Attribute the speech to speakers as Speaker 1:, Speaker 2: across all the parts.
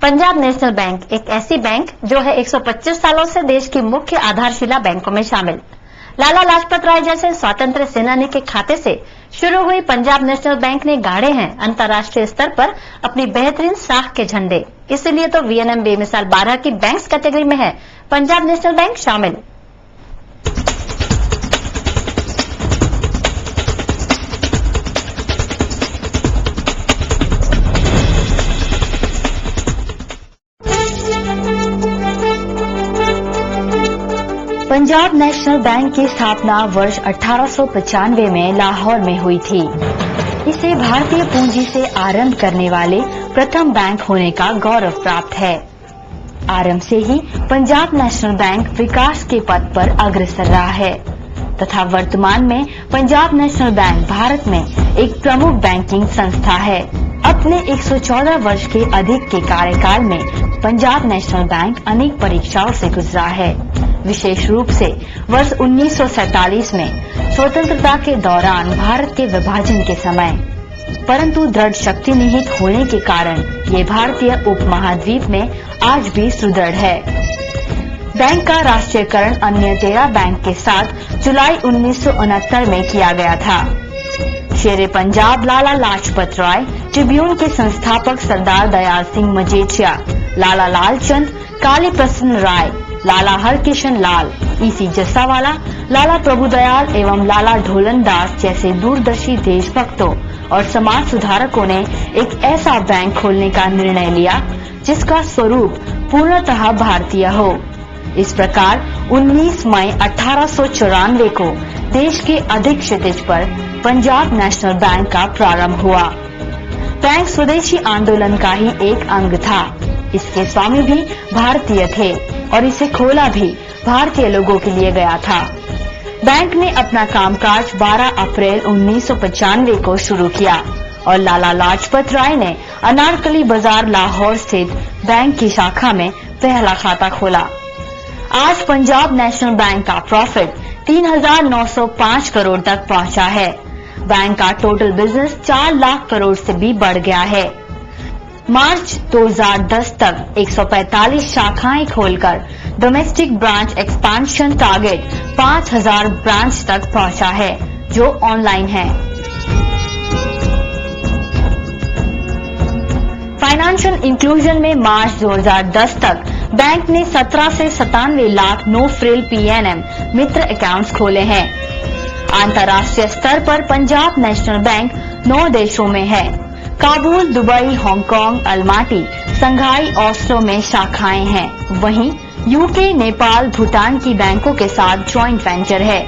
Speaker 1: Punjab national bank एक ऐसी bank जो है 125 सालों से देश की मुख्य आधारशिला बैंकों में शामिल। लाला लाजपत राय जैसे स्वतंत्र सेनानी के खाते से शुरू हुई पंजाब नेशनल बैंक ने गाड़े हैं अंतर्राष्ट्रीय स्तर पर अपनी बेहतरीन साख के झंडे। इसीलिए तो वीएनएम बेमिसाल 12 की बैंक्स कैटेगरी में है पंजाब नेशनल बैंक शामिल। पंजाब नेशनल बैंक की स्थापना वर्ष 1895 में लाहौर में हुई थी। इसे भारतीय पूंजी से आरंभ करने वाले प्रथम बैंक होने का गौरव प्राप्त है। आरंभ से ही पंजाब नेशनल बैंक विकास के पथ पर अग्रसर रहा है तथा वर्तमान में पंजाब नेशनल बैंक भारत में एक प्रमुख बैंकिंग संस्था है। अपने 114 वर्ष के अधिक के कार्यकाल में पंजाब नेशनल बैंक अनेक परीक्षाओं से गुजरा है। विशेष रूप से वर्ष 1947 में स्वतंत्रता के दौरान भारत के विभाजन के समय, परंतु दृढ़ शक्ति निहित होने के कारण ये भारतीय उपमहाद्वीप में आज भी सुदृढ़ है। बैंक का राष्ट्रीयकरण अन्य 13 बैंक के साथ जुलाई 1969 में किया गया था। शेरे पंजाब लाला लाजपत राय, ट्रिब्यून के संस्थापक सरदार दयाल सिंह मजीठिया, लाला लालचंद, काली प्रसन्न राय, लाला हरकिशन लाल, ईसी जस्सावाला, लाला प्रभुदयाल एवं लाला ढोलन दास जैसे दूरदर्शी देशभक्तों और समाज सुधारकों ने एक ऐसा बैंक खोलने का निर्णय लिया जिसका स्वरूप पूर्णतः भारतीय हो। इस प्रकार 19 मई 1894 को देश के अधिक क्षितिज पर पंजाब नेशनल बैंक का प्रारंभ हुआ। बैंक स्वदेशी आंदोलन का ही एक अंग था। इसके स्वामी भी भारतीय थे और इसे खोला भी भारतीय लोगों के लिए गया था। बैंक ने अपना कामकाज 12 अप्रैल 1995 को शुरू किया और लाला लाजपत राय ने अनारकली बाजार लाहौर स्थित बैंक की शाखा में पहला खाता खोला। आज पंजाब नेशनल बैंक का प्रॉफिट 3,905 करोड़ तक पहुंचा है। बैंक का टोटल बिजनेस 4 लाख करोड़ से भी बढ़ गया है। मार्च 2010 तक 145 शाखाएं खोलकर domestic branch expansion target 5,000 branch तक पहुंचा है जो ऑनलाइन है। फाइनेंशियल इंक्लूजन में मार्च 2010 तक बैंक ने 17 से 97 लाख नो फ्रिल पीएनएम मित्र अकाउंट्स खोले हैं। अंतर्राष्ट्रीय स्तर पर पंजाब नेशनल बैंक 9 देशों में है। काबुल, दुबई, हांगकांग, अलमाटी, संघाई, ऑस्लो में शाखाएं हैं। वहीं यूके, नेपाल, भूटान की बैंकों के साथ ज्वाइंट वेंचर है।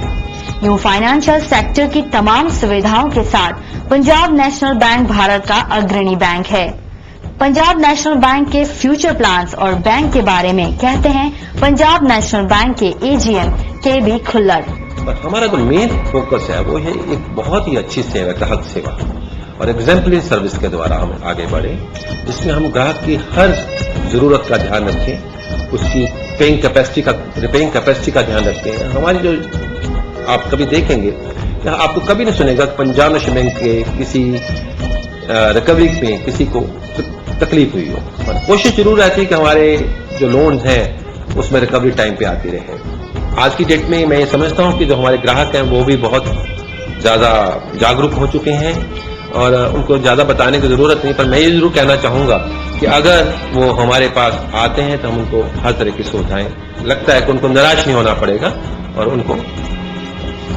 Speaker 1: यूं फाइनेंशियल सेक्टर की तमाम सुविधाओं के साथ पंजाब नेशनल बैंक भारत का अग्रणी बैंक है। पंजाब नेशनल बैंक के फ्यूचर प्लान्स और बैंक के बारे में कहते हैं पंजाब नेशनल बैंक के एजीएम KB खुल्लर।
Speaker 2: हमारा जो मेन फोकस है वो है एक बहुत ही अच्छी सेवा, ग्राहक सेवा और एग्जाम्पलरी सर्विस के द्वारा हम आगे बढ़े, जिसमें हम ग्राहक की हर जरूरत का ध्यान रखें, उसकी रिपेइंग कैपेसिटी का ध्यान रखें। हमारी जो आप कभी देखेंगे यहाँ आपको कभी नहीं सुनेगा पंजाब नेशनल बैंक के किसी रिकवरी में किसी को तकलीफ हुई हो, और कोशिश जरूर रहती है कि हमारे जो लोन्स हैं उसमें रिकवरी टाइम पे आती रहे। आज की डेट में मैं ये समझता हूँ कि जो हमारे ग्राहक हैं वो भी बहुत ज्यादा जागरूक हो चुके हैं और उनको ज्यादा बताने की जरूरत नहीं, पर मैं ये जरूर कहना चाहूंगा कि अगर वो हमारे पास आते हैं तो हम उनको हर तरह की सुविधाएं, लगता है कि उनको निराश नहीं होना पड़ेगा और उनको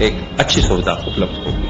Speaker 2: एक अच्छी सुविधा उपलब्ध होगी।